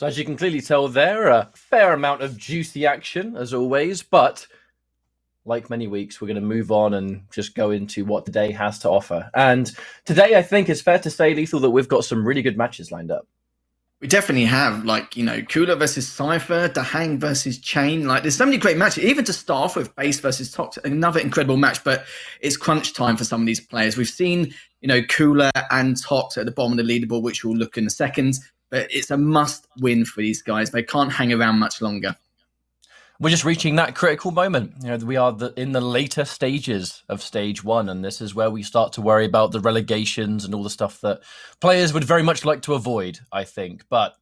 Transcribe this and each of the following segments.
So as you can clearly tell there, a fair amount of juicy action as always, but like many weeks, we're going to move on and just go into what today has to offer. And today, I think it's fair to say, Lethal, that we've got some really good matches lined up. We definitely have, Cooler versus Cypher, Dahang versus Chain. There's so many great matches. Even to start off with, Base versus Tox, another incredible match. But it's crunch time for some of these players. We've seen, Cooler and Tox at the bottom of the leaderboard, which we'll look in a second. But it's a must-win for these guys. They can't hang around much longer. We're just reaching that critical moment. We are in the later stages of stage one, and this is where we start to worry about the relegations and all the stuff that players would very much like to avoid, I think. But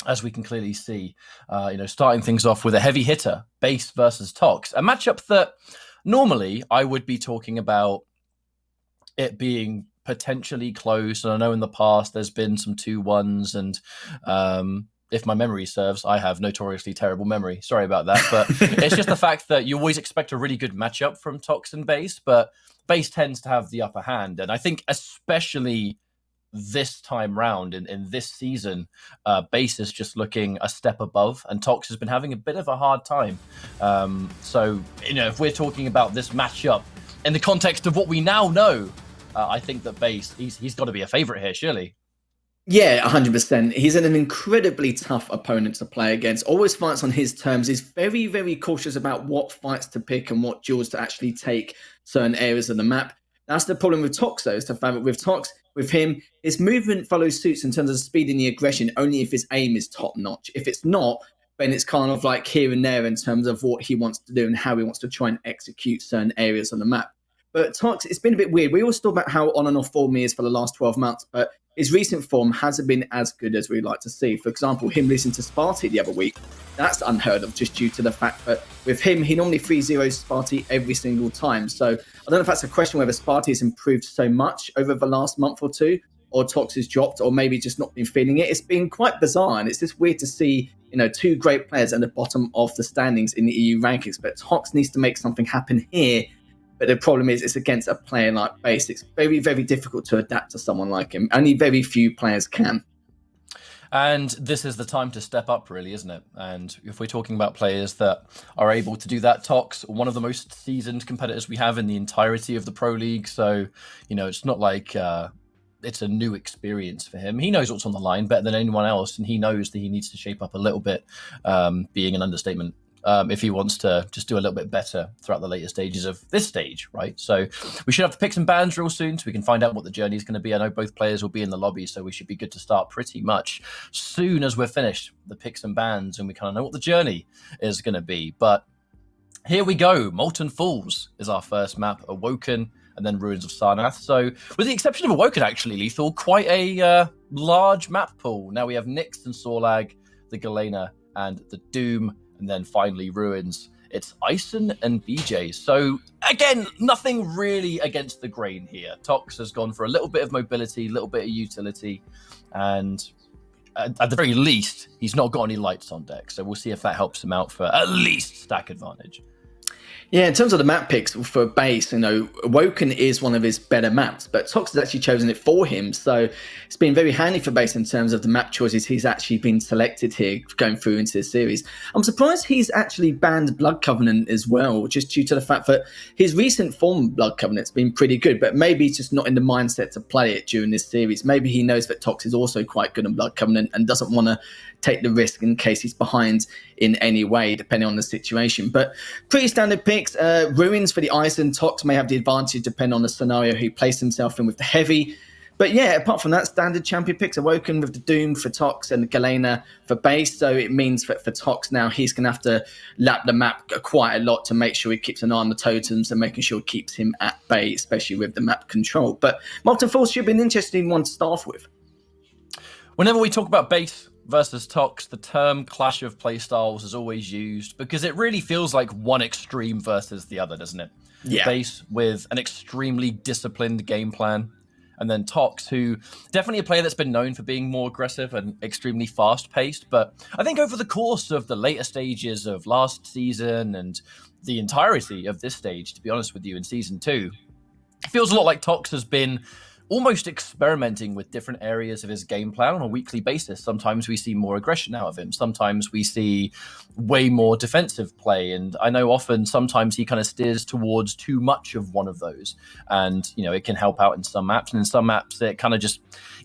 as we can clearly see, starting things off with a heavy hitter, Base versus Tox, a matchup that normally I would be talking about it being potentially close. And I know in the past there's been some 2-1s and if my memory serves, I have notoriously terrible memory. Sorry about that. But it's just the fact that you always expect a really good matchup from Tox and Base, but Base tends to have the upper hand. And I think especially this time round in this season, Base is just looking a step above and Tox has been having a bit of a hard time. So, if we're talking about this matchup in the context of what we now know, I think that Base, he's got to be a favorite here, surely. Yeah, 100%. He's an incredibly tough opponent to play against. Always fights on his terms. He's very, very cautious about what fights to pick and what duels to actually take certain areas of the map. That's the problem with Tox, though, is the fact that with Tox, with him, his movement follows suits in terms of speed and the aggression, only if his aim is top-notch. If it's not, then it's kind of like here and there in terms of what he wants to do and how he wants to try and execute certain areas on the map. But Tox, it's been a bit weird. We always talk about how on and off form he is for the last 12 months, but his recent form hasn't been as good as we'd like to see. For example, him losing to Sparty the other week, that's unheard of just due to the fact that with him, he normally 3-0s Sparty every single time. So I don't know if that's a question whether Sparty has improved so much over the last month or two, or Tox has dropped, or maybe just not been feeling it. It's been quite bizarre, and it's just weird to see, two great players at the bottom of the standings in the EU rankings. But Tox needs to make something happen here. But the problem is it's against a player like Base. It's very, very difficult to adapt to someone like him. Only very few players can. And this is the time to step up, really, isn't it? And if we're talking about players that are able to do that, Tox, one of the most seasoned competitors we have in the entirety of the Pro League. So, it's not like it's a new experience for him. He knows what's on the line better than anyone else. And he knows that he needs to shape up a little bit, being an understatement. If he wants to just do a little bit better throughout the later stages of this stage, right? So we should have the picks and bans real soon so we can find out what the journey is going to be. I know both players will be in the lobby, so we should be good to start pretty much soon as we're finished the picks and bans and we kind of know what the journey is going to be. But here we go. Molten Falls is our first map, Awoken, and then Ruins of Sarnath. So with the exception of Awoken, actually, Lethal, quite a large map pool. Now we have Nyx and Sorlag, the Galena, and the Doom. And then finally, Ruins. It's Ison and BJ. So again, nothing really against the grain here. Tox has gone for a little bit of mobility, a little bit of utility. And at the very least, he's not got any lights on deck. So we'll see if that helps him out for at least stack advantage. Yeah, in terms of the map picks for Base, Woken is one of his better maps, but Tox has actually chosen it for him. So it's been very handy for Base in terms of the map choices he's actually been selected here going through into this series. I'm surprised he's actually banned Blood Covenant as well, just due to the fact that his recent form Blood Covenant's been pretty good, but maybe he's just not in the mindset to play it during this series. Maybe he knows that Tox is also quite good on Blood Covenant and doesn't want to take the risk in case he's behind in any way, depending on the situation. But pretty standard picks. Ruins for the Ison. Tox may have the advantage depending on the scenario he placed himself in with the Heavy. But yeah, apart from that, standard champion picks. Awoken with the Doom for Tox and Galena for Base. So it means that for Tox now, he's going to have to lap the map quite a lot to make sure he keeps an eye on the totems and making sure it keeps him at bay, especially with the map control. But Molten Falls should be an interesting one to start off with. Whenever we talk about Base versus Tox, the term clash of playstyles is always used because it really feels like one extreme versus the other, doesn't it? Yeah. Base with an extremely disciplined game plan, and then Tox, who definitely a player that's been known for being more aggressive and extremely fast-paced. But I think over the course of the later stages of last season and the entirety of this stage, to be honest with you, in Season 2, it feels a lot like Tox has been almost experimenting with different areas of his game plan on a weekly basis. Sometimes we see more aggression out of him. Sometimes we see way more defensive play. And I know sometimes he kind of steers towards too much of one of those. And, it can help out in some maps. And in some maps, it kind of just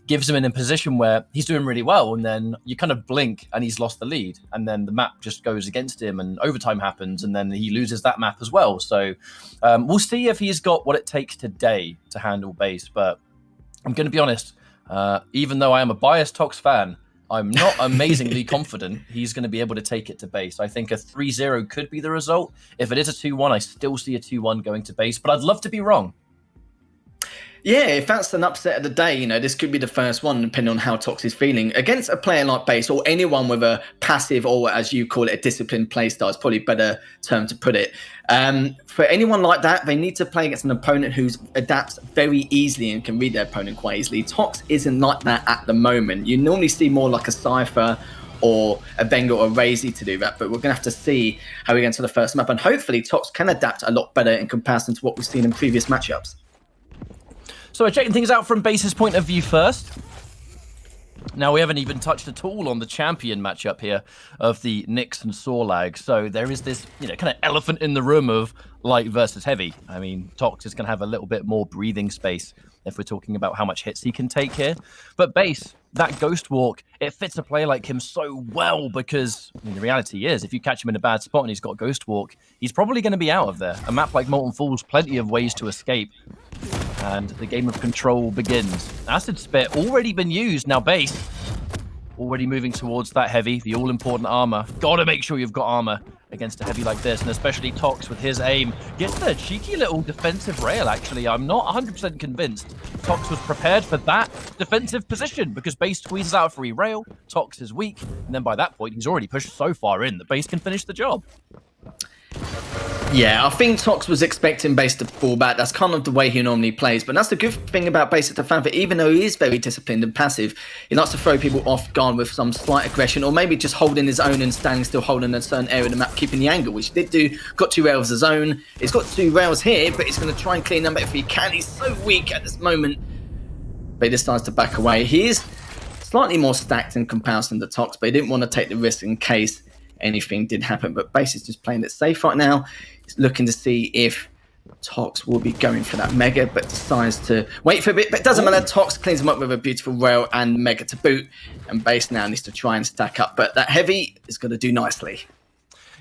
gives him in a position where he's doing really well. And then you kind of blink and he's lost the lead. And then the map just goes against him and overtime happens. And then he loses that map as well. So we'll see if he's got what it takes today to handle base. But I'm going to be honest, even though I am a biased Tox fan, I'm not amazingly confident he's going to be able to take it to base. I think a 3-0 could be the result. If it is a 2-1, I still see a 2-1 going to base, but I'd love to be wrong. Yeah, if that's an upset of the day, this could be the first one, depending on how Tox is feeling. Against a player like Base, or anyone with a passive, or as you call it, a disciplined playstyle, is probably a better term to put it. For anyone like that, they need to play against an opponent who adapts very easily and can read their opponent quite easily. Tox isn't like that at the moment. You normally see more like a Cypher or a Bengal or a Razy to do that, but we're going to have to see how we get into the first map. And hopefully Tox can adapt a lot better in comparison to what we've seen in previous matchups. So we're checking things out from Base's point of view first. Now, we haven't even touched at all on the champion matchup here of the Nyx and Sorlag. So there is this, kind of elephant in the room of light versus heavy. I mean, Tox is going to have a little bit more breathing space if we're talking about how much hits he can take here. But Base, that Ghost Walk, it fits a player like him so well because the reality is if you catch him in a bad spot and he's got Ghost Walk, he's probably going to be out of there. A map like Molten Falls, plenty of ways to escape. And the game of control begins. Acid Spit already been used. Now Base already moving towards that heavy, the all-important armor. Gotta make sure you've got armor against a heavy like this, and especially Tox with his aim. Gets the cheeky little defensive rail, actually. I'm not 100% convinced Tox was prepared for that defensive position because Base squeezes out a free rail, Tox is weak, and then by that point, he's already pushed so far in that Base can finish the job. Yeah, I think Tox was expecting Base to fall back. That's kind of the way he normally plays. But that's the good thing about Base at the fan, that even though he is very disciplined and passive, he likes to throw people off guard with some slight aggression, or maybe just holding his own and standing still, holding a certain area of the map, keeping the angle, which he did do. Got 2 rails of his own. He's got 2 rails here, but he's going to try and clean them up if he can. He's so weak at this moment. But he decides to back away. He is slightly more stacked in comparison to Tox, but he didn't want to take the risk in case anything did happen. But Base is just playing it safe right now. He's looking to see if Tox will be going for that Mega, but decides to wait for a bit. But it doesn't matter. Tox cleans him up with a beautiful rail and Mega to boot. And Base now needs to try and stack up. But that heavy is going to do nicely.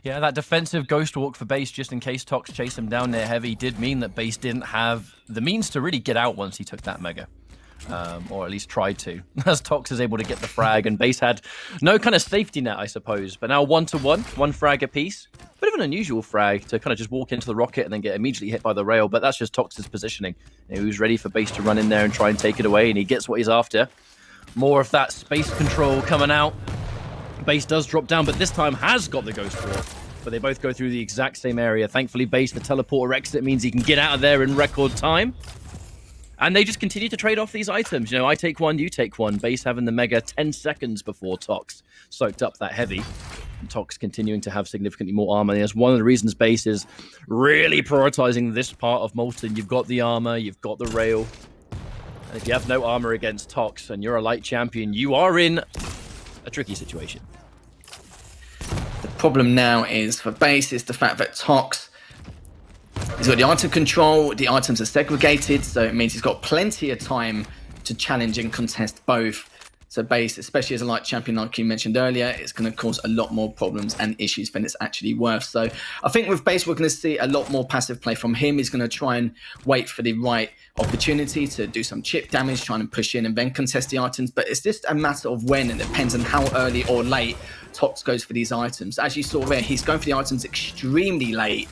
Yeah, that defensive Ghost Walk for Base, just in case Tox chased him down near heavy, did mean that Base didn't have the means to really get out once he took that Mega. Or at least tried to, as Tox is able to get the frag, and Base had no kind of safety net, I suppose. But now 1-to-1, 1 frag apiece. Bit of an unusual frag to kind of just walk into the rocket and then get immediately hit by the rail, but that's just Tox's positioning. He was ready for Base to run in there and try and take it away, and he gets what he's after. More of that space control coming out. Base does drop down, but this time has got the Ghost Walk. But they both go through the exact same area. Thankfully, Base, the teleporter exit means he can get out of there in record time. And they just continue to trade off these items. I take one, you take one. Base having the Mega 10 seconds before Tox soaked up that heavy. And Tox continuing to have significantly more armor. And that's one of the reasons Base is really prioritizing this part of Molten. You've got the armor, you've got the rail. And if you have no armor against Tox and you're a light champion, you are in a tricky situation. The problem now is for Base is the fact that Tox, he's got the item control, the items are segregated, so it means he's got plenty of time to challenge and contest both. So Base, especially as a light champion like you mentioned earlier, it's going to cause a lot more problems and issues than it's actually worth. So I think with Base, we're going to see a lot more passive play from him. He's going to try and wait for the right opportunity to do some chip damage, trying to push in and then contest the items. But it's just a matter of when, and it depends on how early or late Tox goes for these items. As you saw there, he's going for the items extremely late,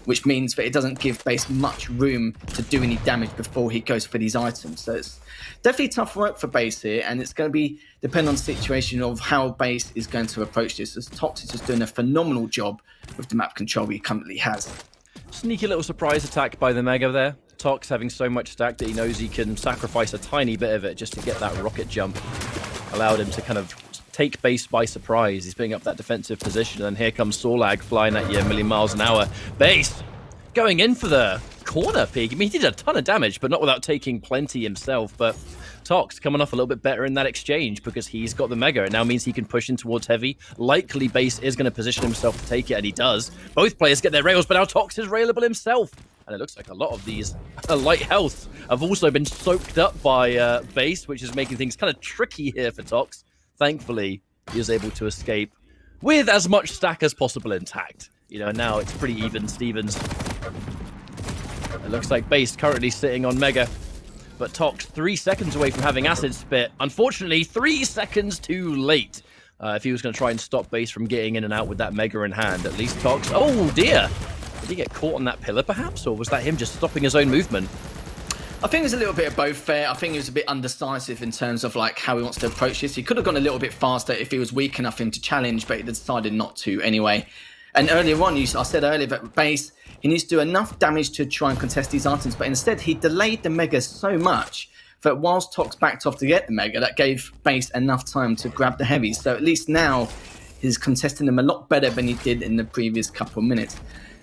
which means that it doesn't give Base much room to do any damage before he goes for these items. So it's definitely tough work for Base here, and it's going to be depend on the situation of how Base is going to approach this, as Tox is just doing a phenomenal job with the map control he currently has. Sneaky little surprise attack by the Mega there. Tox having so much stack that he knows he can sacrifice a tiny bit of it just to get that rocket jump. Allowed him to kind of take Base by surprise. He's picking up that defensive position, and here comes Sorlag flying at you a million miles an hour. Base going in for the corner pig. I mean, he did a ton of damage, but not without taking plenty himself. But Tox coming off a little bit better in that exchange because he's got the Mega. It now means he can push in towards Heavy. Likely Base is going to position himself to take it, and he does. Both players get their rails, but now Tox is railable himself. And it looks like a lot of these light healths have also been soaked up by Base, which is making things kind of tricky here for Tox. Thankfully, he was able to escape with as much stack as possible intact. You know, now it's pretty even Stevens. It looks like Base currently sitting on Mega, but Tox 3 seconds away from having Acid Spit. Unfortunately, 3 seconds too late. If he was going to try and stop Base from getting in and out with that Mega in hand, at least Tox... Oh, dear! Did he get caught on that pillar, perhaps? Or was that him just stopping his own movement? I think there's a little bit of both there. I think he was a bit undecisive in terms of like how he wants to approach this. He could have gone a little bit faster if he was weak enough for him to challenge, but he decided not to anyway. And earlier on, I said earlier that Base, he needs to do enough damage to try and contest these items, but instead he delayed the Mega so much that whilst Tox backed off to get the Mega, that gave Base enough time to grab the Heavies. So at least now he's contesting them a lot better than he did in the previous couple of minutes.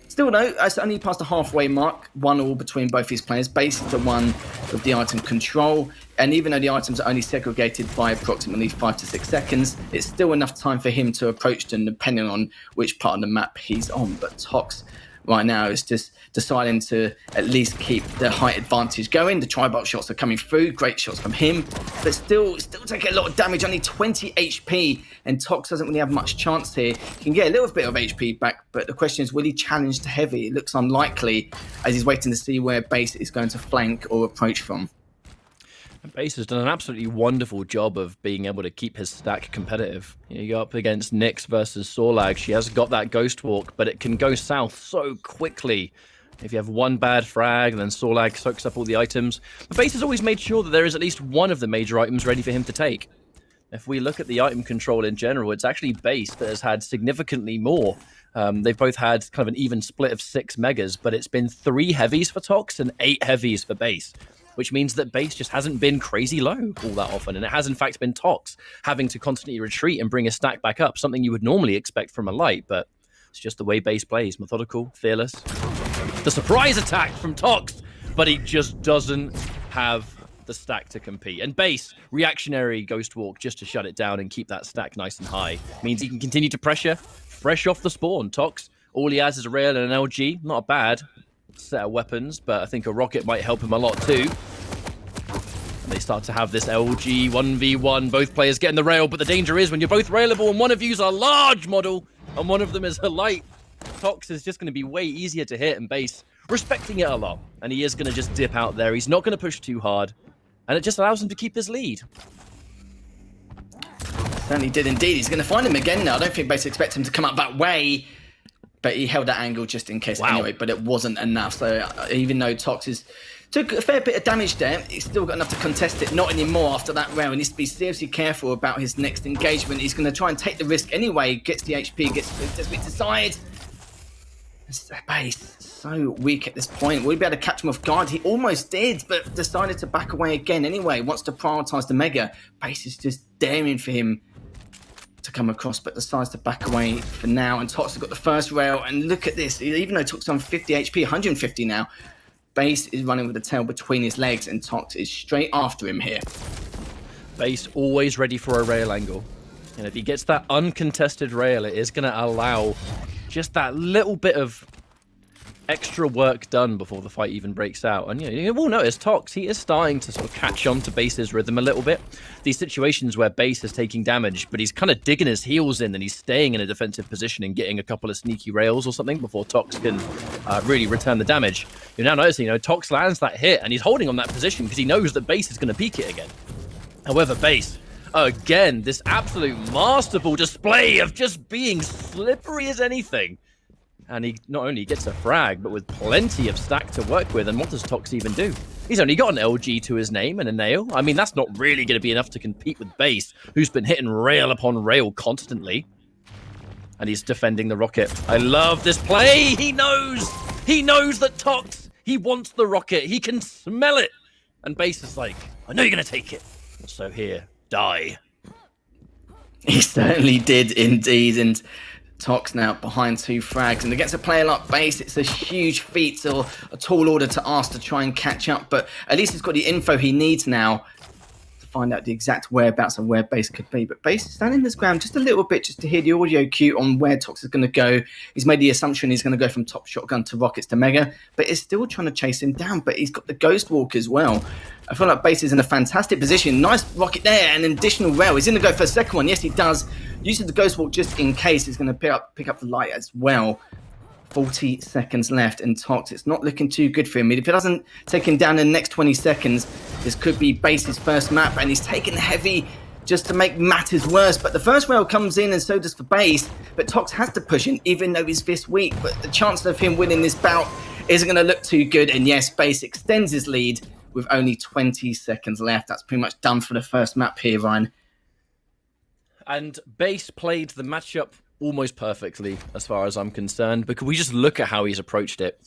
Still though, it's only past the halfway mark, 1-1 between both these players. Base is the one with the item control, and even though the items are only segregated by approximately 5 to 6 seconds, it's still enough time for him to approach them depending on which part of the map he's on. But Tox right now is just deciding to at least keep the height advantage going. The tri-bolt shots are coming through, great shots from him, but still taking a lot of damage, only 20 HP, and Tox doesn't really have much chance here. He can get a little bit of HP back, but the question is, will he challenge to Heavy? It looks unlikely, as he's waiting to see where Base is going to flank or approach from. Base has done an absolutely wonderful job of being able to keep his stack competitive. You go up against Nyx versus Sorlag. She has got that Ghost Walk, but it can go south so quickly. If you have one bad frag, and then Sorlag soaks up all the items. But Base has always made sure that there is at least one of the major items ready for him to take. If we look at the item control in general, it's actually Base that has had significantly more. They've both had kind of an even split of 6 Megas, but it's been 3 Heavies for Tox and 8 Heavies for Base, which means that Base just hasn't been crazy low all that often. And it has, in fact, been Tox having to constantly retreat and bring a stack back up, something you would normally expect from a light, but it's just the way Base plays. Methodical, fearless. The surprise attack from Tox, but he just doesn't have the stack to compete. And Base, reactionary Ghost Walk just to shut it down and keep that stack nice and high. Means he can continue to pressure fresh off the spawn. Tox, all he has is a rail and an LG. Not a bad set of weapons, but I think a rocket might help him a lot too. And they start to have this LG 1v1, both players getting the rail, but the danger is when you're both railable and one of you's a large model and one of them is a light, Tox is just going to be way easier to hit, and Base respecting it a lot, and he is going to just dip out there. He's not going to push too hard, and it just allows him to keep his lead. Certainly did indeed. He's going to find him again now. I don't think Base expects him to come up that way, but he held that angle just in case anyway, but it wasn't enough. So even though Tox took a fair bit of damage there, he's still got enough to contest it. Not anymore after that round. He needs to be seriously careful about his next engagement. He's going to try and take the risk anyway. Gets the HP, gets the bit to side. Base so weak at this point. Will he be able to catch him off guard? He almost did, but decided to back away again anyway. Wants to prioritize the Mega. Base is just daring for him to come across, but decides to back away for now. And Tox has got the first rail, and look at this. Even though Tox on 50 HP, 150 now, Base is running with the tail between his legs, and Tox is straight after him here. Base always ready for a rail angle. And if he gets that uncontested rail, it is going to allow just that little bit of extra work done before the fight even breaks out. And you will notice Tox, he is starting to sort of catch on to Base's rhythm a little bit. These situations where Base is taking damage, but he's kind of digging his heels in and he's staying in a defensive position and getting a couple of sneaky rails or something before Tox can really return the damage. You're now noticing, Tox lands that hit and he's holding on that position because he knows that Base is going to peek it again. However, Base, again, this absolute masterful display of just being slippery as anything. And he not only gets a frag, but with plenty of stack to work with. And what does Tox even do? He's only got an LG to his name and a nail. I mean, that's not really going to be enough to compete with Base, who's been hitting rail upon rail constantly. And he's defending the rocket. I love this play. He knows that Tox, he wants the rocket. He can smell it. And Base is like, I know you're going to take it. So here, die. He certainly did indeed. And Tox now behind 2 frags, and against a player like Base, it's a huge feat or a tall order to ask to try and catch up, but at least he's got the info he needs now to find out the exact whereabouts of where Base could be. But Base is standing his ground just a little bit just to hear the audio cue on where Tox is going to go. He's made the assumption he's going to go from top shotgun to rockets to mega, but is still trying to chase him down, but he's got the ghost walk as well. I feel like Base is in a fantastic position. Nice rocket there, and an additional rail. He's going to go for a second one. Yes, he does. Using the ghost walk just in case. He's going to pick up the light as well. 40 seconds left, and Tox, it's not looking too good for him. If he doesn't take him down in the next 20 seconds, this could be Base's first map, and he's taking heavy just to make matters worse. But the first rail comes in, and so does the Base. But Tox has to push in, even though he's this weak. But the chance of him winning this bout isn't going to look too good. And yes, Base extends his lead with only 20 seconds left. That's pretty much done for the first map here, Ryan. And Base played the matchup almost perfectly, as far as I'm concerned, because we just look at how he's approached it.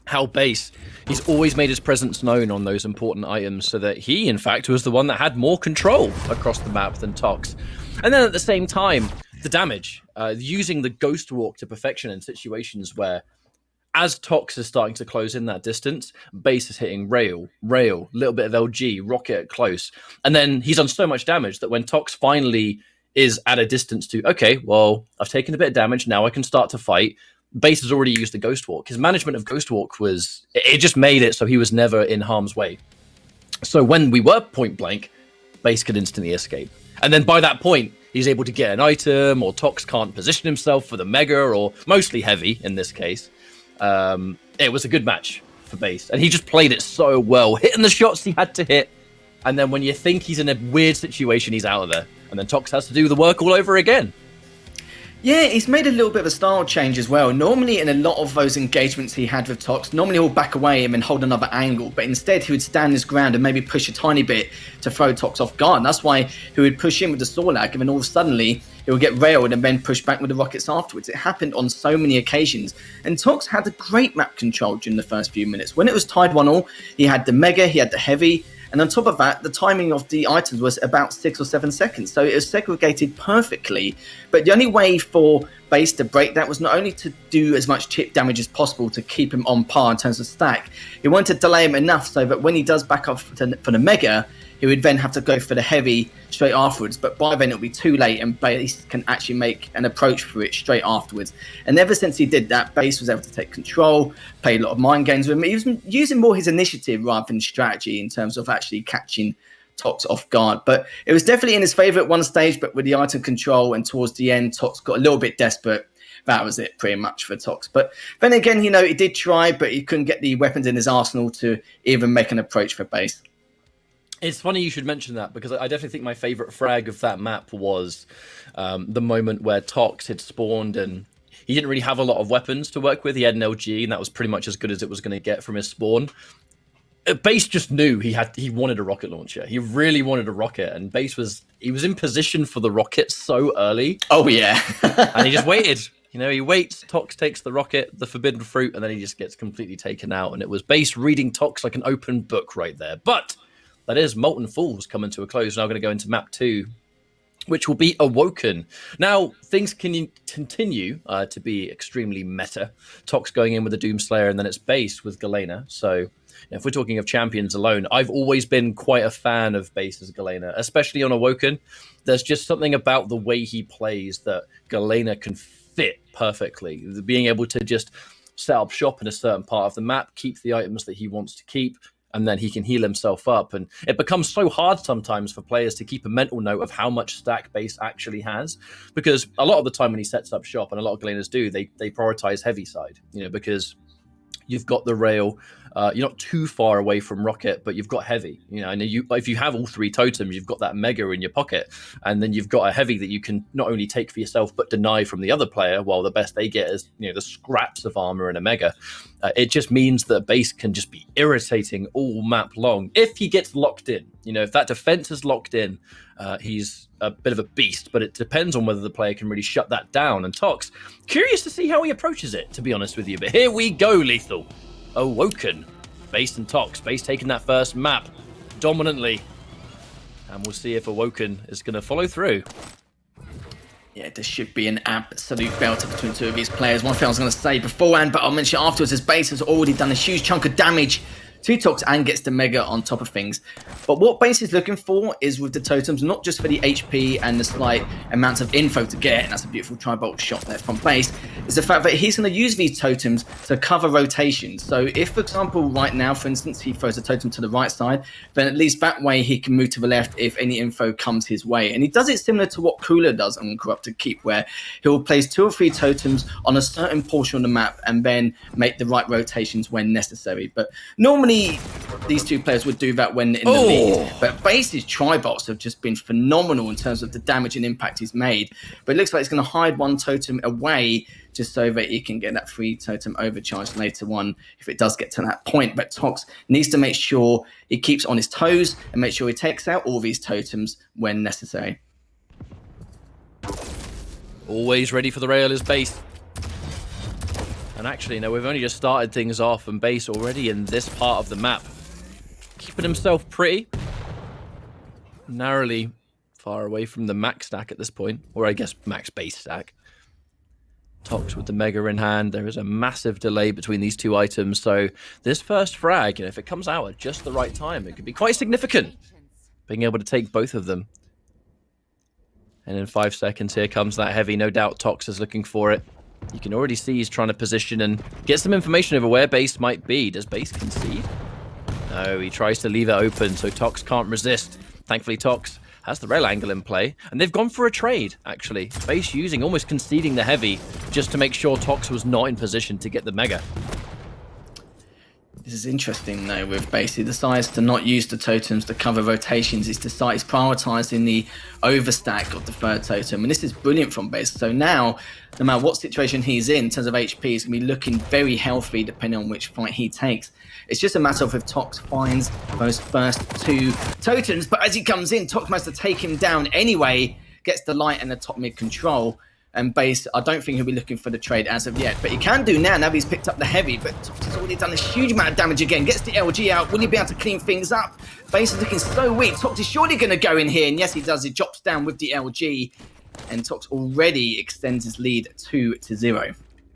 How Base, he's always made his presence known on those important items, so that he, in fact, was the one that had more control across the map than Tox. And then at the same time, the damage, using the ghost walk to perfection in situations where, as Tox is starting to close in that distance, Base is hitting rail, little bit of LG, rocket at close. And then he's done so much damage that when Tox finally is at a distance to, okay, well, I've taken a bit of damage, now I can start to fight, Base has already used the ghost walk. His management of ghost walk it just made it so he was never in harm's way. So when we were point blank, Base could instantly escape. And then by that point, he's able to get an item, or Tox can't position himself for the mega, or mostly heavy in this case. It was a good match for Base, and he just played it so well, hitting the shots he had to hit, and then when you think he's in a weird situation, he's out of there, and then Tox has to do the work all over again. Yeah, he's made a little bit of a style change as well. Normally, in a lot of those engagements he had with Tox, normally he'll back away him and hold another angle, but instead he would stand his ground and maybe push a tiny bit to throw Tox off guard. And that's why he would push in with the Sorlag, and then all of a suddenly he would get railed and then push back with the rockets afterwards. It happened on so many occasions. And Tox had a great map control during the first few minutes. When it was tied 1-1, he had the mega, he had the heavy, and on top of that, the timing of the items was about 6 or 7 seconds. So it was segregated perfectly. But the only way for Base to break that was not only to do as much chip damage as possible to keep him on par in terms of stack. He wanted to delay him enough so that when he does back up for the mega, he would then have to go for the heavy straight afterwards. But by then it'll be too late, and Base can actually make an approach for it straight afterwards. And ever since he did that, Base was able to take control, play a lot of mind games with him. He was using more his initiative rather than strategy in terms of actually catching Tox off guard. But it was definitely in his favour at one stage, but with the item control and towards the end, Tox got a little bit desperate. That was it pretty much for Tox. But then again, he did try, but he couldn't get the weapons in his arsenal to even make an approach for Base. It's funny you should mention that, because I definitely think my favourite frag of that map was the moment where Tox had spawned and he didn't really have a lot of weapons to work with. He had an LG, and that was pretty much as good as it was going to get from his spawn. Base just knew he wanted a rocket launcher. He really wanted a rocket, and Base was in position for the rocket so early. Oh yeah, and he just waited. He waits. Tox takes the rocket, the forbidden fruit, and then he just gets completely taken out. And it was Base reading Tox like an open book right there. But that is Molten Falls coming to a close. Now we're going to go into map 2, which will be Awoken. Now, things can continue to be extremely meta. Tox going in with the Doomslayer, and then it's Base with Galena. So if we're talking of champions alone, I've always been quite a fan of Base as Galena, especially on Awoken. There's just something about the way he plays that Galena can fit perfectly. Being able to just set up shop in a certain part of the map, keep the items that he wants to keep, and then he can heal himself up. And it becomes so hard sometimes for players to keep a mental note of how much stack Base actually has, because a lot of the time when he sets up shop, and a lot of Galenas do, they prioritize heavy side, because you've got the rail, you're not too far away from rocket, but you've got heavy, and if you have all 3 totems, you've got that mega in your pocket, and then you've got a heavy that you can not only take for yourself but deny from the other player, while the best they get is the scraps of armor and a mega. It just means that Base can just be irritating all map long if he gets locked in. If that defense is locked in, he's a bit of a beast, but it depends on whether the player can really shut that down. And Tox, curious to see how he approaches it, to be honest with you. But here we go, Lethal. Awoken. Base and Tox. Base taking that first map dominantly. And we'll see if Awoken is going to follow through. Yeah, there should be an absolute belter between two of these players. One thing I was going to say beforehand, but I'll mention afterwards, is Base has already done a huge chunk of damage to Tox and gets the Mega on top of things. But what Base is looking for is with the totems, not just for the HP and the slight amounts of info to get, and that's a beautiful tri-bolt shot there from Base, is the fact that he's going to use these totems to cover rotations. So if, for example, right now, for instance, he throws a totem to the right side, then at least that way he can move to the left if any info comes his way. And he does it similar to what Cooler does on Corrupted Keep, where he'll place 2 or 3 totems on a certain portion of the map and then make the right rotations when necessary. But normally these two players would do that when in the lead, but Base's tri-bolts have just been phenomenal in terms of the damage and impact he's made. But it looks like he's going to hide one totem away just so that he can get that free totem overcharged later on if it does get to that point. But Tox needs to make sure he keeps on his toes and make sure he takes out all these totems when necessary. Always ready for the rail is Base. And actually, no, we've only just started things off, and Base already in this part of the map. Keeping himself pretty narrowly far away from the max stack at this point, or I guess max base stack. Tox with the Mega in hand. There is a massive delay between these two items, so this first frag, if it comes out at just the right time, it could be quite significant, being able to take both of them. And in 5 seconds, here comes that heavy. No doubt Tox is looking for it. You can already see he's trying to position and get some information over where Base might be. Does Base concede? No, he tries to leave it open, so Tox can't resist. Thankfully, Tox has the rail angle in play, and they've gone for a trade, actually. Base using, almost conceding the heavy, just to make sure Tox was not in position to get the Mega. This is interesting, though, with Base. He decides to not use the totems to cover rotations. He's prioritising the overstack of the third totem, and this is brilliant from Base. So now, no matter what situation he's in terms of HP, he's going to be looking very healthy depending on which fight he takes. It's just a matter of if Tox finds those first 2 totems, but as he comes in, Tox manages to take him down anyway, gets the light and the top mid control. And Base, I don't think he'll be looking for the trade as of yet, but he can do now he's picked up the heavy. But Tox has already done a huge amount of damage again, gets the LG out. Will he be able to clean things up? Base is looking so weak. Tox is surely going to go in here, and yes, he does. He drops down with the LG, and Tox already extends his lead 2-0.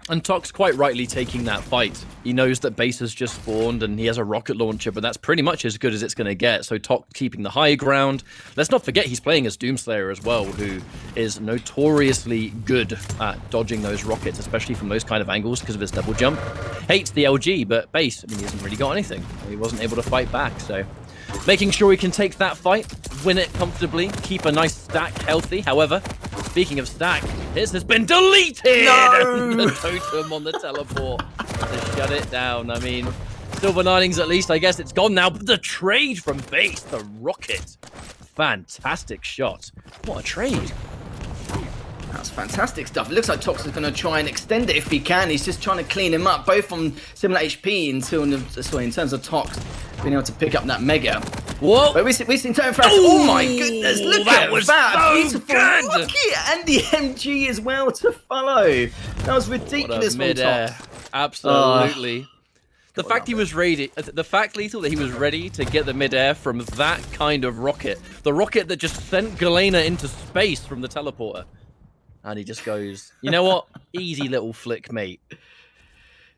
And Tox quite rightly taking that fight. He knows that Base has just spawned and he has a rocket launcher, but that's pretty much as good as it's going to get. So Tox keeping the high ground. Let's not forget he's playing as Doomslayer as well, who is notoriously good at dodging those rockets, especially from those kind of angles because of his double jump. Hates the LG, but Base, he hasn't really got anything. He wasn't able to fight back, so making sure he can take that fight, win it comfortably, keep a nice stack healthy. However, speaking of stack, his has been deleted! No! The totem on the teleport to shut it down. I mean, silver linings at least. I guess it's gone now. But the trade from Base, the rocket. Fantastic shot. What a trade. That's fantastic stuff. It looks like Tox is going to try and extend it if he can. He's just trying to clean him up, both on similar HP in terms of Tox being able to pick up that Mega. Whoa! But we've seen turn fast. Oh my goodness! Look at that! So Beautiful good. rocket and the MG as well to follow. That was ridiculous from Tox. Absolutely. The fact he was ready, the fact, Lethal, that he was ready to get the mid-air from that kind of rocket, the rocket that just sent Galena into space from the teleporter. And he just goes, you know what? Easy little flick, mate.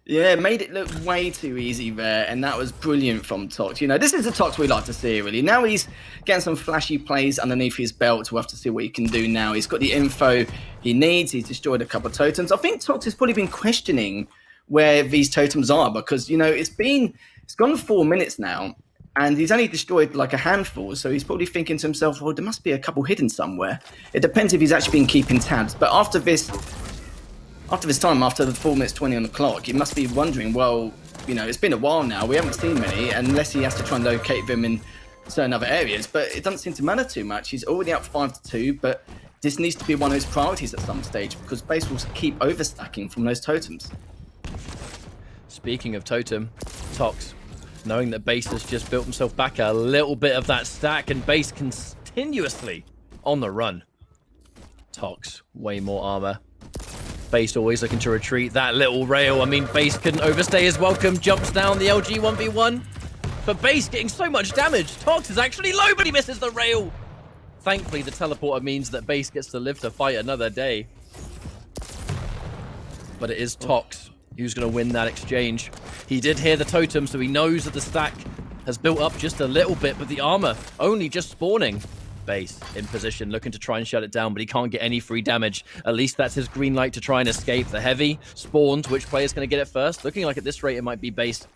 Yeah, made it look way too easy there, and that was brilliant from Tox. You know, this is the Tox we like to see, really. Now he's getting some flashy plays underneath his belt. We'll have to see what he can do now. He's got the info he needs. He's destroyed a couple of totems. I think Tox has probably been questioning where these totems are because, you know, it's gone 4 minutes now, and he's only destroyed like a handful, so he's probably thinking to himself, well, there must be a couple hidden somewhere. It depends if he's actually been keeping tabs. But after this time, after the 4 minutes 20 on the clock, he must be wondering, well, you know, it's been a while now. We haven't seen many, unless he has to try and locate them in certain other areas. But it doesn't seem to matter too much. He's already up 5-2, but this needs to be one of his priorities at some stage because Base will keep overstacking from those totems. Speaking of totem, Tox, knowing that Base has just built himself back a little bit of that stack, and Base continuously on the run. Tox, way more armor. Base always looking to retreat. That little rail, I mean, Base couldn't overstay his welcome. Jumps down the LG 1v1. But Base getting so much damage. Tox is actually low, but he misses the rail. Thankfully, the teleporter means that Base gets to live to fight another day. But it is Tox who's going to win that exchange. He did hear the totem, so he knows that the stack has built up just a little bit, but the armor only just spawning. Base in position, looking to try and shut it down, but he can't get any free damage. At least that's his green light to try and escape. The heavy spawns. Which player's going to get it first? Looking like at this rate, it might be Base,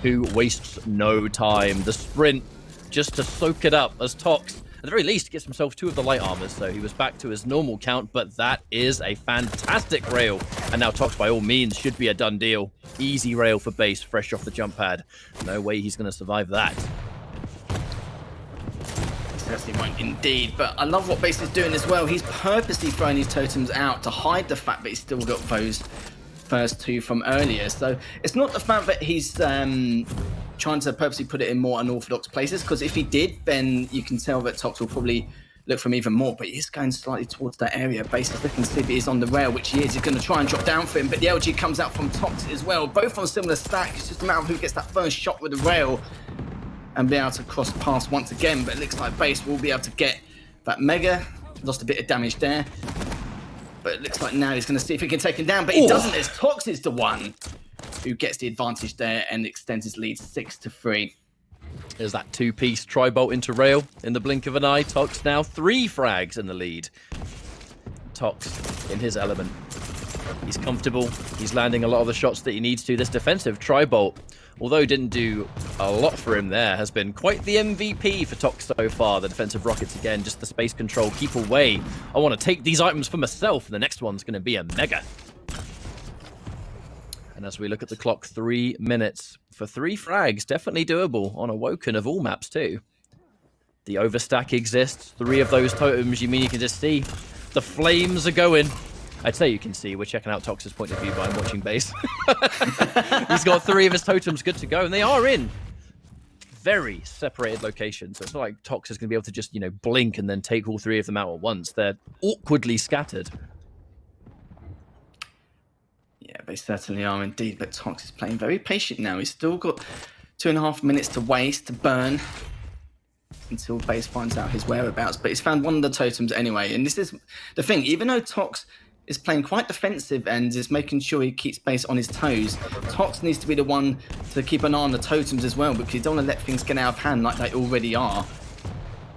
who wastes no time. The sprint just to soak it up as Tox, at the very least, gets himself 2 of the light armors, so he was back to his normal count, but that is a fantastic rail. And now Tox, by all means, should be a done deal. Easy rail for Base, fresh off the jump pad. No way he's going to survive that. Certainly won't indeed, but I love what Base is doing as well. He's purposely throwing his totems out to hide the fact that he's still got those first 2 from earlier. So it's not the fact that he's trying to purposely put it in more unorthodox places, because if he did, then you can tell that Tox will probably look for him even more, but he's going slightly towards that area. Base is looking to see if he's on the rail, which he is. He's going to try and drop down for him, but the LG comes out from Tox as well. Both on a similar stack. It's just a matter of who gets that first shot with the rail and be able to cross past once again, but it looks like Base will be able to get that Mega. Lost a bit of damage there, but it looks like now he's going to see if he can take him down, but he doesn't, as Tox is the one who gets the advantage there and extends his lead 6-3. There's that 2-piece tri-bolt into rail in the blink of an eye. Tox now 3 frags in the lead. Tox in his element. He's comfortable. He's landing a lot of the shots that he needs to. This defensive tri-bolt, although didn't do a lot for him there, has been quite the MVP for Tox so far. The defensive rockets, again, just the space control. Keep away. I want to take these items for myself. And the next one's going to be a Mega. And as we look at the clock, 3 minutes for 3 frags. Definitely doable on Awoken of all maps too. The overstack exists. 3 of those totems, you mean you can just see the flames are going. I'd say you can see. We're checking out Tox's point of view, but I'm watching Base. He's got 3 of his totems good to go, and they are in very separated locations. So it's not like Tox is going to be able to just, you know, blink and then take all 3 of them out at once. They're awkwardly scattered. Yeah, they certainly are indeed, but Tox is playing very patient now. He's still got 2.5 minutes to waste, to burn, until Base finds out his whereabouts. But he's found one of the totems anyway, and this is the thing. Even though Tox is playing quite defensive and is making sure he keeps Base on his toes, Tox needs to be the one to keep an eye on the totems as well, because you don't want to let things get out of hand like they already are.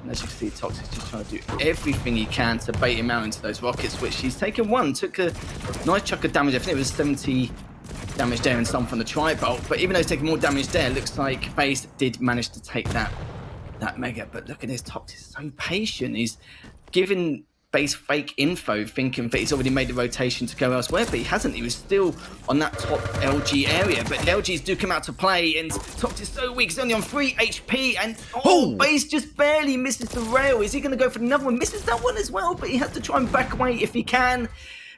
And as you can see, Tox is just trying to do everything he can to bait him out into those rockets, which he's taken one. Took a nice chunk of damage. I think it was 70 damage there and some from the tri-bolt. But even though he's taking more damage there, it looks like Base did manage to take that Mega. But look at this, Tox is so patient. He's giving Base fake info, thinking that he's already made the rotation to go elsewhere, but he hasn't. He was still on that top LG area, but the LGs do come out to play, and Tox is so weak. He's only on 3 HP, and Base just barely misses the rail. Is he going to go for another one? Misses that one as well, but he has to try and back away if he can.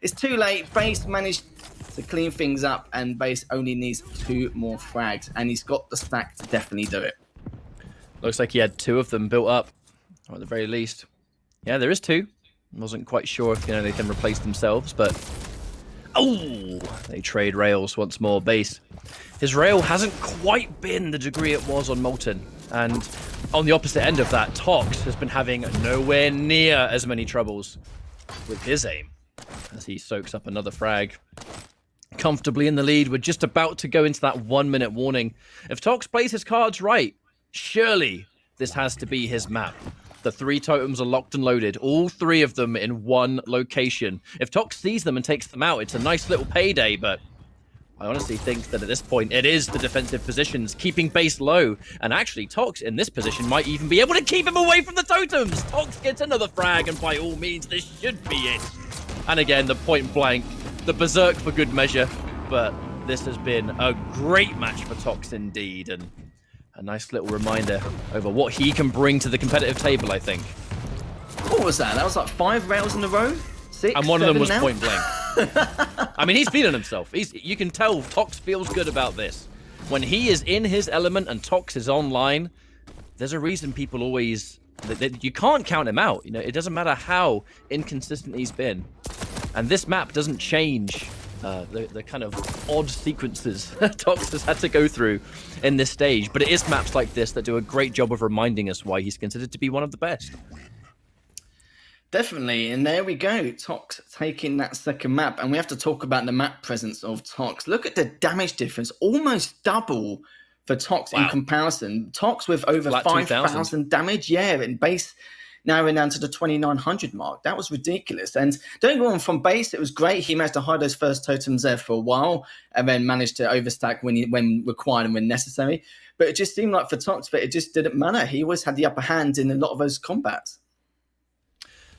It's too late. Base managed to clean things up, and Base only needs 2 more frags, and he's got the stack to definitely do it. Looks like he had 2 of them built up, or at the very least. Yeah, there is 2. Wasn't quite sure if, you know, they can replace themselves, but they trade rails once more. Base, his rail hasn't quite been the degree it was on Molten, and on the opposite end of that, Tox has been having nowhere near as many troubles with his aim as he soaks up another frag. Comfortably in the lead. We're just about to go into that 1-minute warning. If Tox plays his cards right, surely this has to be his map. The 3 totems are locked and loaded, all 3 of them in one location. If Tox sees them and takes them out, it's a nice little payday, but I honestly think that at this point, it is the defensive positions keeping Base low. And actually, Tox in this position might even be able to keep him away from the totems. Tox gets another frag, and by all means, this should be it. And again, the point blank, the berserk for good measure, but this has been a great match for Tox indeed, and a nice little reminder over what he can bring to the competitive table, I think. What was that? That was like 5 rails in a row? 6, and one of them was now? point blank. I mean, he's feeling himself. You can tell Tox feels good about this. When he is in his element and Tox is online, there's a reason people always... You can't count him out. You know, it doesn't matter how inconsistent he's been. And this map doesn't change the kind of odd sequences Tox has had to go through in this stage. But it is maps like this that do a great job of reminding us why he's considered to be one of the best. Definitely, and there we go. Tox taking that second map, and we have to talk about the map presence of Tox. Look at the damage difference, almost double for Tox in Wow. comparison. Tox with over Flat 5,000 damage, yeah, and base narrowing down to the 2,900 mark. That was ridiculous. And don't go on from base, it was great. He managed to hide those first totems there for a while, and then managed to overstack when required and when necessary. But it just seemed like for Tox that it just didn't matter. He always had the upper hand in a lot of those combats.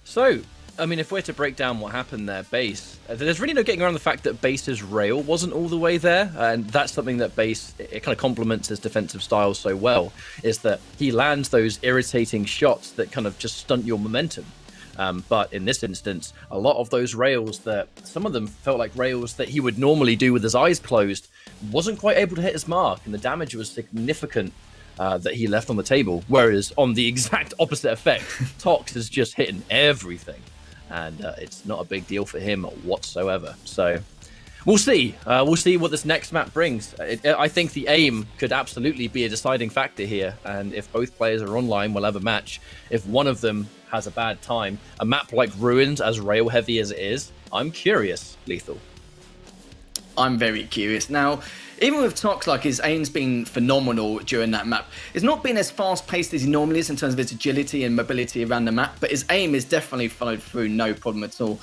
So, I mean, if we're to break down what happened there, base, there's really no getting around the fact that base's rail wasn't all the way there, and that's something that base, it kind of complements his defensive style so well, is that he lands those irritating shots that kind of just stunt your momentum. But in this instance, a lot of those rails that, some of them felt like rails that he would normally do with his eyes closed, wasn't quite able to hit his mark, and the damage was significant. That he left on the table, whereas on the exact opposite effect, Tox is just hitting everything, and it's not a big deal for him whatsoever. So we'll see. We'll see what this next map brings. I think the aim could absolutely be a deciding factor here, and if both players are online, we'll have a match. If one of them has a bad time, a map like Ruins, as rail heavy as it is, I'm curious, Lethal. I'm very curious. Now, even with Tox, like, his aim's been phenomenal during that map. It's not been as fast-paced as he normally is in terms of his agility and mobility around the map, but his aim is definitely followed through, no problem at all.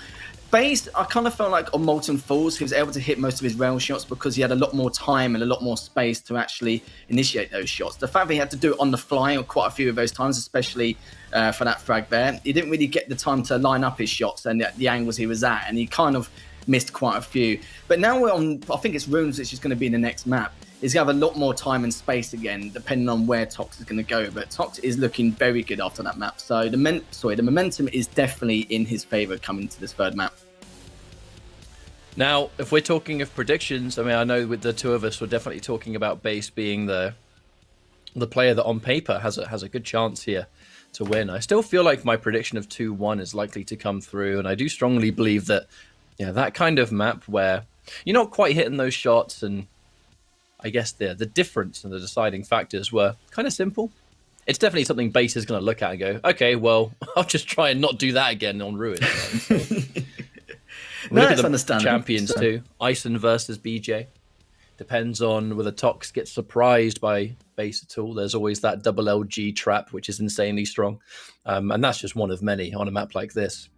Base, I kind of felt like on Molten Falls, he was able to hit most of his rail shots because he had a lot more time and a lot more space to actually initiate those shots. The fact that he had to do it on the fly on quite a few of those times, especially for that frag there, he didn't really get the time to line up his shots and the angles he was at, and he kind of missed quite a few. But now we're on, I think it's Runes, which is going to be the next map. He's going to have a lot more time and space again, depending on where Tox is going to go. But Tox is looking very good after that map. So the momentum is definitely in his favor coming to this third map. Now, if we're talking of predictions, I mean, I know with the two of us, we're definitely talking about base being the player that on paper has a good chance here to win. I still feel like my prediction of 2-1 is likely to come through, and I do strongly believe that, yeah, that kind of map where you're not quite hitting those shots, and I guess the difference and the deciding factors were kind of simple. It's definitely something base is going to look at and go, okay, well, I'll just try and not do that again on Ruin. Right? So, no, look that's at the understandable. champions too. Ison versus BJ. Depends on whether Tox gets surprised by base at all. There's always that double LG trap, which is insanely strong. And that's just one of many on a map like this.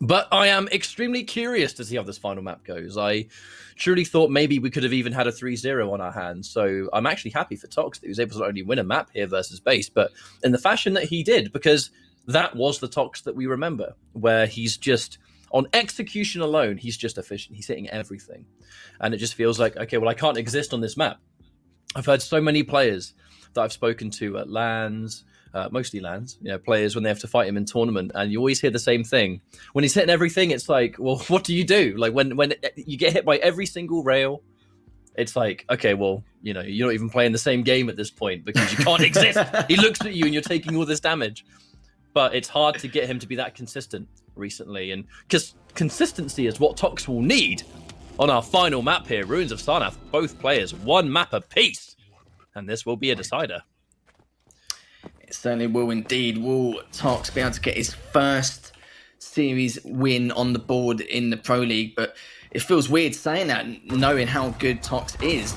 But I am extremely curious to see how this final map goes. I truly thought maybe we could have even had a 3-0 on our hands. So I'm actually happy for Tox that he was able to not only win a map here versus base, but in the fashion that he did, because that was the Tox that we remember, where he's just, on execution alone, he's just efficient. He's hitting everything. And it just feels like, okay, well, I can't exist on this map. I've heard so many players that I've spoken to at LANs, mostly LANs, players when they have to fight him in tournament, and you always hear the same thing. When he's hitting everything, it's like, well, what do you do? Like when you get hit by every single rail, it's like, okay, well, you're not even playing the same game at this point because you can't exist. He looks at you and you're taking all this damage. But it's hard to get him to be that consistent recently, and because consistency is what Tox will need on our final map here, Ruins of Sarnath. Both players, one map apiece, and this will be a decider. It certainly will indeed. Will Tox be able to get his first series win on the board in the Pro League? But it feels weird saying that, knowing how good Tox is.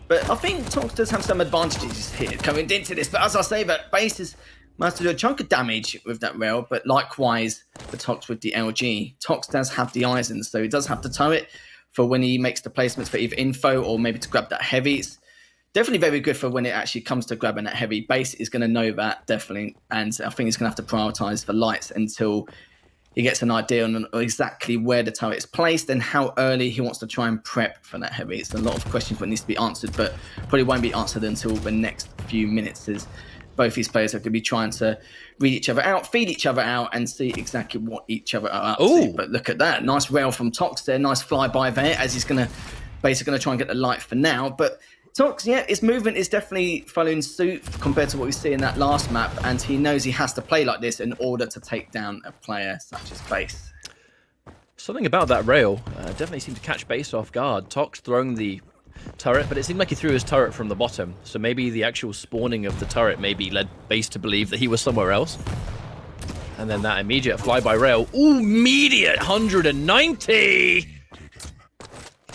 But I think Tox does have some advantages here coming into this. But as I say, that base is managed to do a chunk of damage with that rail, but likewise the Tox with the LG. Tox does have the Eisen, so he does have the turret for when he makes the placements for either info or maybe to grab that heavy. It's definitely very good for when it actually comes to grabbing that heavy. Base is going to know that, definitely, and I think he's going to have to prioritise for lights until he gets an idea on exactly where the turret is placed and how early he wants to try and prep for that heavy. It's a lot of questions that needs to be answered, but probably won't be answered until the next few minutes, as both these players are going to be trying to read each other out, feed each other out, and see exactly what each other are up to. But look at that. Nice rail from Tox there. Nice flyby there, as he's going to basically try and get the light for now. But Tox, yeah, his movement is definitely following suit compared to what we see in that last map, and he knows he has to play like this in order to take down a player such as Base. Something about that rail definitely seemed to catch Base off guard. Tox throwing the turret, but it seemed like he threw his turret from the bottom, so maybe the actual spawning of the turret maybe led Base to believe that he was somewhere else. And then that immediate flyby rail. Ooh, immediate 190!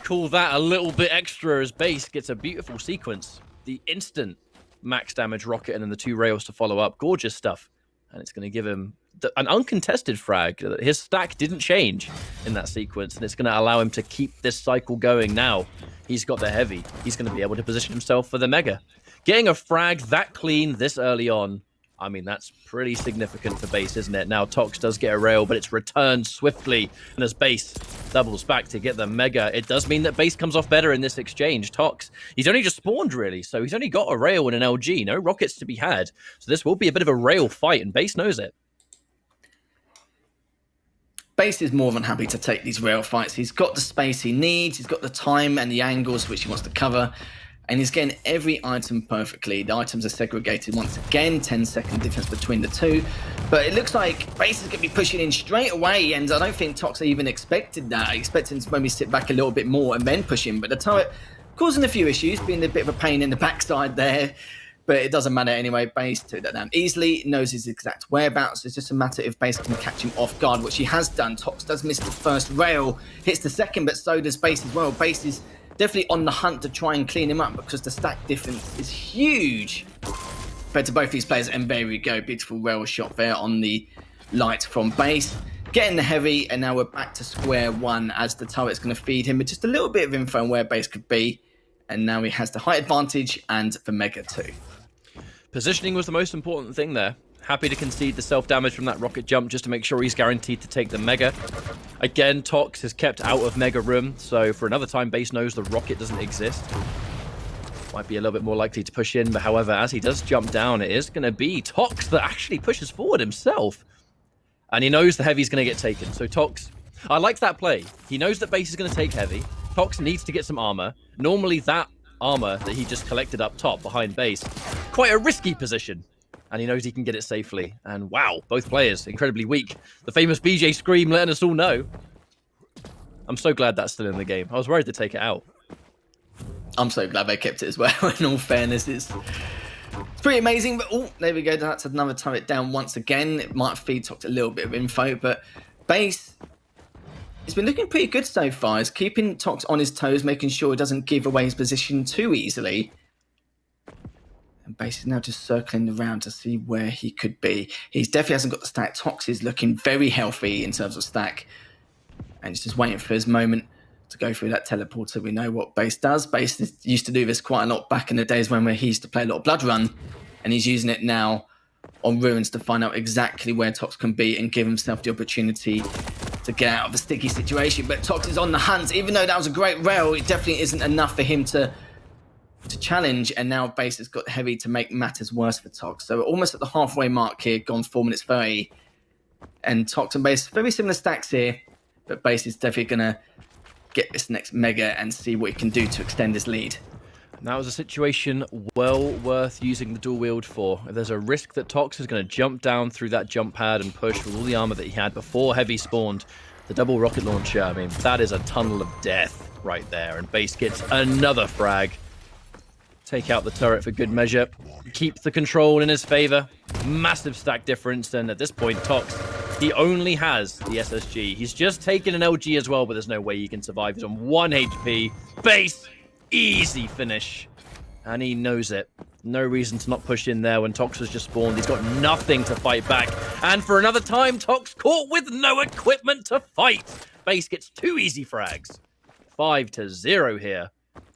Call that a little bit extra as base gets a beautiful sequence. The instant max damage rocket and then the 2 rails to follow up. Gorgeous stuff. And it's going to give him an uncontested frag. His stack didn't change in that sequence, and it's going to allow him to keep this cycle going now. He's got the heavy. He's going to be able to position himself for the mega. Getting a frag that clean this early on, I mean, that's pretty significant for base, isn't it? Now, Tox does get a rail, but it's returned swiftly. And as base doubles back to get the mega, it does mean that base comes off better in this exchange. Tox, he's only just spawned, really, so he's only got a rail and an LG. No rockets to be had. So this will be a bit of a rail fight, and base knows it. Base is more than happy to take these rail fights. He's got the space he needs. He's got the time and the angles which he wants to cover. And he's getting every item perfectly. The items are segregated once again, 10-second difference between the two. But it looks like base is going to be pushing in straight away, and I don't think Tox even expected that. I expected him to maybe sit back a little bit more and then push in. But the turret causing a few issues, being a bit of a pain in the backside there. But it doesn't matter anyway. Base took that down easily, knows his exact whereabouts. It's just a matter if Base can catch him off guard, which he has done. Tox does miss the first rail, hits the second, but so does Base as well. Base is definitely on the hunt to try and clean him up because the stack difference is huge compared to both these players. And there we go, beautiful rail shot there on the light from Base. Getting the heavy, and now we're back to square one as the turret's going to feed him with just a little bit of info on where Base could be. And now he has the height advantage and the mega too. Positioning was the most important thing there. Happy to concede the self-damage from that rocket jump just to make sure he's guaranteed to take the mega. Again, Tox is kept out of mega room, so for another time, Base knows the rocket doesn't exist. Might be a little bit more likely to push in, but however, as he does jump down, it is going to be Tox that actually pushes forward himself. And he knows the heavy's going to get taken, so Tox... I like that play. He knows that Base is going to take heavy. Tox needs to get some armor. Normally, that armor that he just collected up top behind Base, quite a risky position. And he knows he can get it safely. And wow, both players incredibly weak. The famous BJ scream letting us all know. I'm so glad that's still in the game. I was worried to take it out. I'm so glad they kept it as well. In all fairness, it's pretty amazing. But oh, there we go. That's another turret down once again. It might feed Tox a little bit of info, but Base, it's been looking pretty good so far. It's keeping Tox on his toes, making sure he doesn't give away his position too easily. And Base is now just circling around to see where he could be. He definitely hasn't got the stack. Tox is looking very healthy in terms of stack. And he's just waiting for his moment to go through that teleporter. We know what Base does. Base used to do this quite a lot back in the days when he used to play a lot of Blood Run. And he's using it now on Ruins to find out exactly where Tox can be and give himself the opportunity to get out of a sticky situation. But Tox is on the hunt. Even though that was a great rail, it definitely isn't enough for him to challenge, and now Base has got heavy to make matters worse for Tox. So we're almost at the halfway mark here, gone 4 minutes 30. And Tox and Base, very similar stacks here, but Base is definitely going to get this next mega and see what he can do to extend his lead. That was a situation well worth using the dual wield for. If there's a risk that Tox is going to jump down through that jump pad and push with all the armor that he had before heavy spawned, the double rocket launcher, I mean, that is a tunnel of death right there. And Base gets another frag. Take out the turret for good measure. Keep the control in his favor. Massive stack difference. And at this point, Tox, he only has the SSG. He's just taken an LG as well, but there's no way he can survive. He's on 1 HP. Base, easy finish. And he knows it. No reason to not push in there when Tox was just spawned. He's got nothing to fight back. And for another time, Tox caught with no equipment to fight. Base gets 2 easy frags. 5-0 here.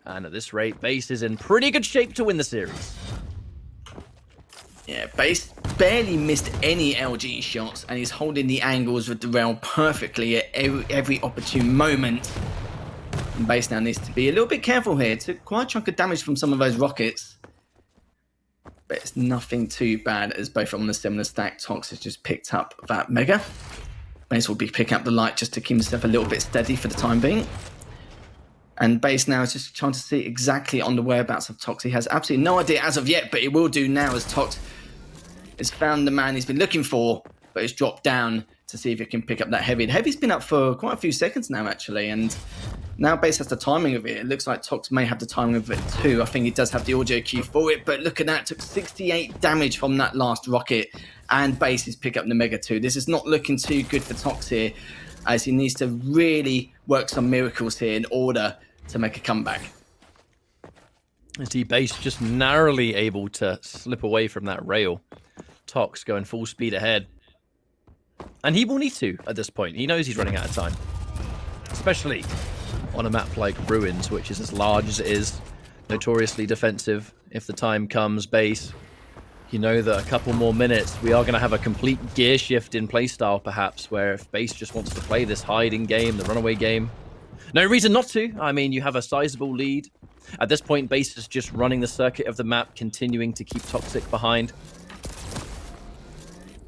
And at this rate, Base is in pretty good shape to win the series. Yeah, Base barely missed any LG shots, and he's holding the angles with the rail perfectly at every opportune moment. And Base now needs to be a little bit careful here. Took quite a chunk of damage from some of those rockets. But it's nothing too bad, as both on the similar stack. Tox has just picked up that mega. Base will be picking up the light just to keep himself a little bit steady for the time being. And Base now is just trying to see exactly on the whereabouts of Tox. He has absolutely no idea as of yet, but he will do now as Tox has found the man he's been looking for, but has dropped down to see if he can pick up that heavy. The heavy's been up for quite a few seconds now, actually, and Now Base has the timing of it. It looks like Tox may have the timing of it too. I think he does have the audio cue for it, but look at that. Took 68 damage from that last rocket, and Base is pick up the Mega 2. This is not looking too good for Tox here, as he needs to really work some miracles here in order to make a comeback. Is he Base just narrowly able to slip away from that rail? Tox going full speed ahead. And he will need to at this point. He knows he's running out of time. Especially on a map like Ruins, which is as large as it is, notoriously defensive. If the time comes, Base, you know that a couple more minutes, we are going to have a complete gear shift in playstyle, perhaps, where if Base just wants to play this hiding game, the runaway game, no reason not to. I mean, you have a sizable lead. At this point, Base is just running the circuit of the map, continuing to keep Toxic behind.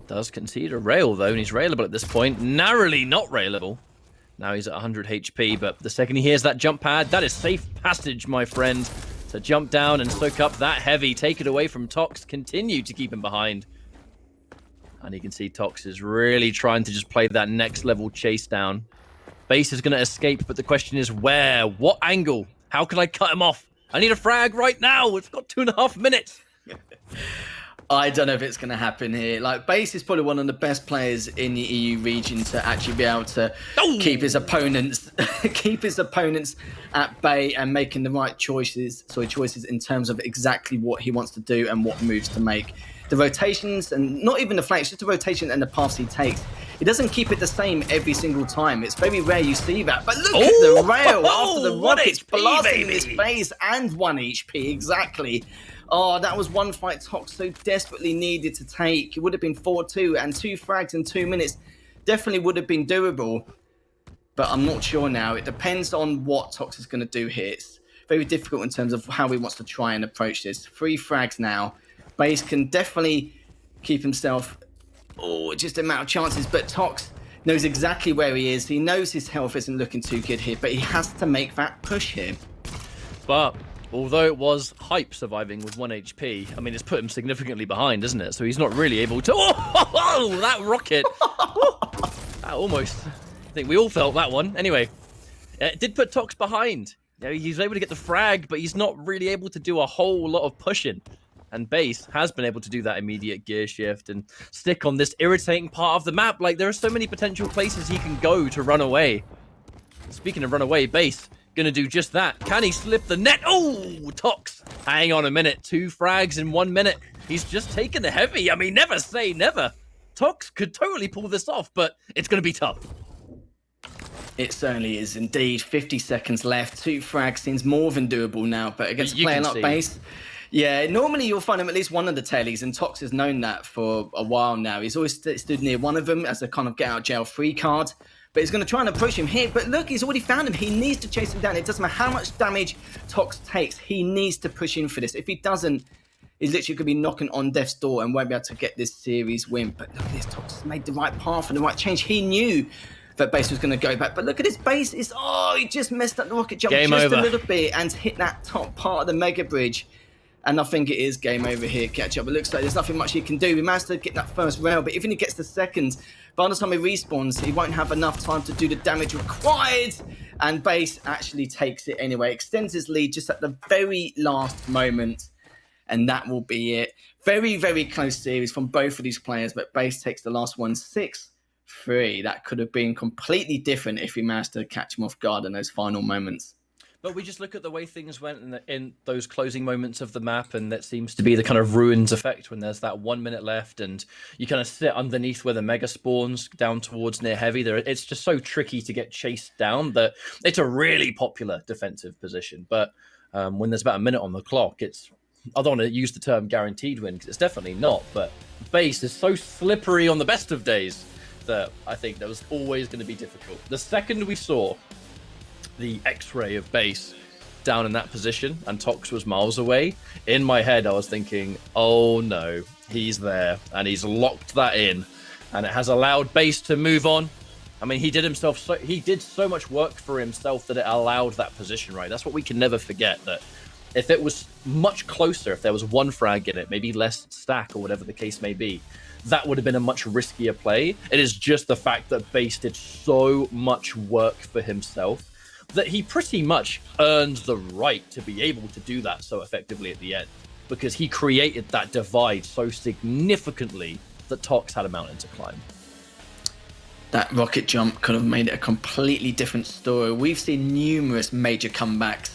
Does concede a rail, though, and he's railable at this point. Narrowly not railable. Now he's at 100 HP, but the second he hears that jump pad, that is safe passage, my friend. To jump down and soak up that heavy, take it away from Tox, continue to keep him behind. And you can see Tox is really trying to just play that next level chase down. Base is going to escape, but the question is where? What angle? How can I cut him off? I need a frag right now. We've got 2.5 minutes. I don't know if it's going to happen here. Like, Base is probably one of the best players in the EU region to actually be able to keep his opponents at bay and making the right choices in terms of exactly what he wants to do and what moves to make. The rotations, and not even the flanks, just the rotation and the paths he takes. He doesn't keep it the same every single time. It's very rare you see that. But look at the rail after the rockets blasting his face, and 1 HP, exactly. Oh, that was one fight Tox so desperately needed to take. It would have been 4-2, and 2 frags in 2 minutes definitely would have been doable. But I'm not sure now. It depends on what Tox is going to do here. It's very difficult in terms of how he wants to try and approach this. 3 frags now. Base can definitely keep himself, just a matter of chances. But Tox knows exactly where he is. He knows his health isn't looking too good here, but he has to make that push here. But although it was Hype surviving with 1 HP, I mean, it's put him significantly behind, isn't it? So he's not really able to... Oh, that rocket! That almost... I think we all felt that one. Anyway, it did put Tox behind. You know, he's able to get the frag, but he's not really able to do a whole lot of pushing. And Base has been able to do that immediate gear shift and stick on this irritating part of the map. Like, there are so many potential places he can go to run away. Speaking of run away, Base gonna do just that. Can he slip the net? Oh, Tox. Hang on a minute. 2 frags in 1 minute. He's just taken the heavy. I mean, never say never. Tox could totally pull this off, but it's gonna be tough. It certainly is indeed. 50 seconds left. 2 frags seems more than doable now, but against a player like Base, yeah, normally you'll find him at least one of the tailies, and Tox has known that for a while now. He's always stood near one of them as a kind of get-out-jail-free card, but he's going to try and approach him here. But look, he's already found him. He needs to chase him down. It doesn't matter how much damage Tox takes. He needs to push in for this. If he doesn't, he's literally going to be knocking on death's door and won't be able to get this series win. But look at this. Tox has made the right path and the right change. He knew that Base was going to go back. But look at his Base. He just messed up the rocket jump a little bit and hit that top part of the Mega Bridge. And I think it is game over here, catch up. It looks like there's nothing much he can do. He managed to get that first rail, but even if he gets the second, by the time he respawns, he won't have enough time to do the damage required. And Base actually takes it anyway. Extends his lead just at the very last moment. And that will be it. Very, very close series from both of these players, but Base takes the last one 6-3. That could have been completely different if he managed to catch him off guard in those final moments. But we just look at the way things went in those closing moments of the map, and that seems to be the kind of Ruins effect when there's that 1 minute left and you kind of sit underneath where the Mega spawns down towards near heavy. It's just so tricky to get chased down that it's a really popular defensive position. But when there's about a minute on the clock, I don't want to use the term guaranteed win because it's definitely not, but Base is so slippery on the best of days that I think that was always going to be difficult. The second we saw the X-ray of Base down in that position and Tox was miles away, in my head I was thinking, oh no, he's there and he's locked that in, and it has allowed Base to move on. I mean, he did so much work for himself that it allowed that position, right? That's what we can never forget, that if it was much closer, if there was 1 frag in it, maybe less stack or whatever the case may be, that would have been a much riskier play. It is just the fact that Base did so much work for himself that he pretty much earned the right to be able to do that so effectively at the end, because he created that divide so significantly that Tox had a mountain to climb. That rocket jump could have made it a completely different story. We've seen numerous major comebacks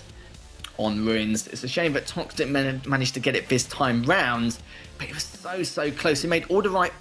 on Ruins. It's a shame that Tox didn't manage to get it this time round, but it was so close. He made all the right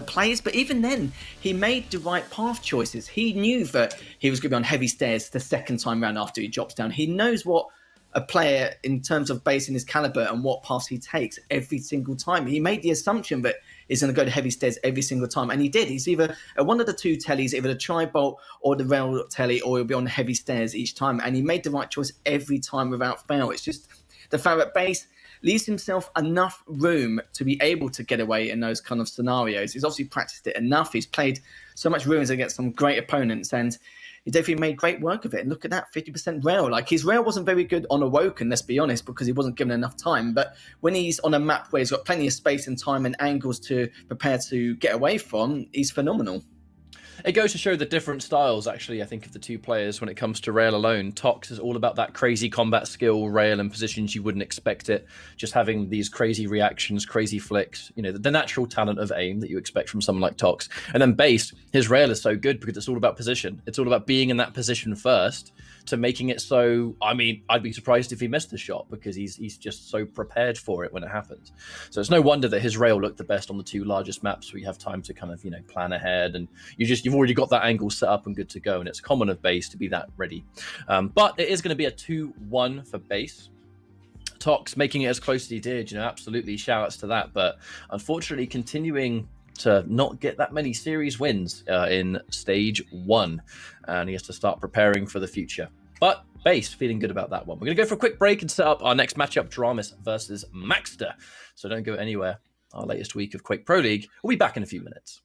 plays, but even then, he made the right path choices. He knew that he was going to be on heavy stairs the second time round after he drops down. He knows what a player, in terms of basing his caliber and what paths he takes every single time. He made the assumption that he's going to go to heavy stairs every single time, and he did. He's either at one of the two tellies, either the tri-bolt or the rail telly, or he'll be on heavy stairs each time, and he made the right choice every time without fail. It's just the fact that base leaves himself enough room to be able to get away in those kind of scenarios. He's obviously practiced it enough. He's played so much Ruins against some great opponents, and he definitely made great work of it. And look at that, 50% rail. Like, his rail wasn't very good on Awoken, let's be honest, because he wasn't given enough time. But when he's on a map where he's got plenty of space and time and angles to prepare to get away from, he's phenomenal. It goes to show the different styles, actually, I think, of the two players when it comes to rail alone. Tox is all about that crazy combat skill, rail and positions you wouldn't expect it, just having these crazy reactions, crazy flicks, you know, the natural talent of aim that you expect from someone like Tox. And then Base, his rail is so good because it's all about position. It's all about being in that position first to making it so, I mean, I'd be surprised if he missed the shot because he's just so prepared for it when it happens. So it's no wonder that his rail looked the best on the two largest maps where you have time to kind of, you know, plan ahead, and you've already got that angle set up and good to go, and it's common of Base to be that ready. But it is going to be a 2-1 for Base. Tox making it as close as he did, you know, absolutely shout outs to that, but unfortunately continuing to not get that many series wins in stage 1, and he has to start preparing for the future. But Base feeling good about that one. We're going to go for a quick break and set up our next matchup, Dramis versus Maxter. So don't go anywhere. Our latest week of Quake Pro League. We'll be back in a few minutes.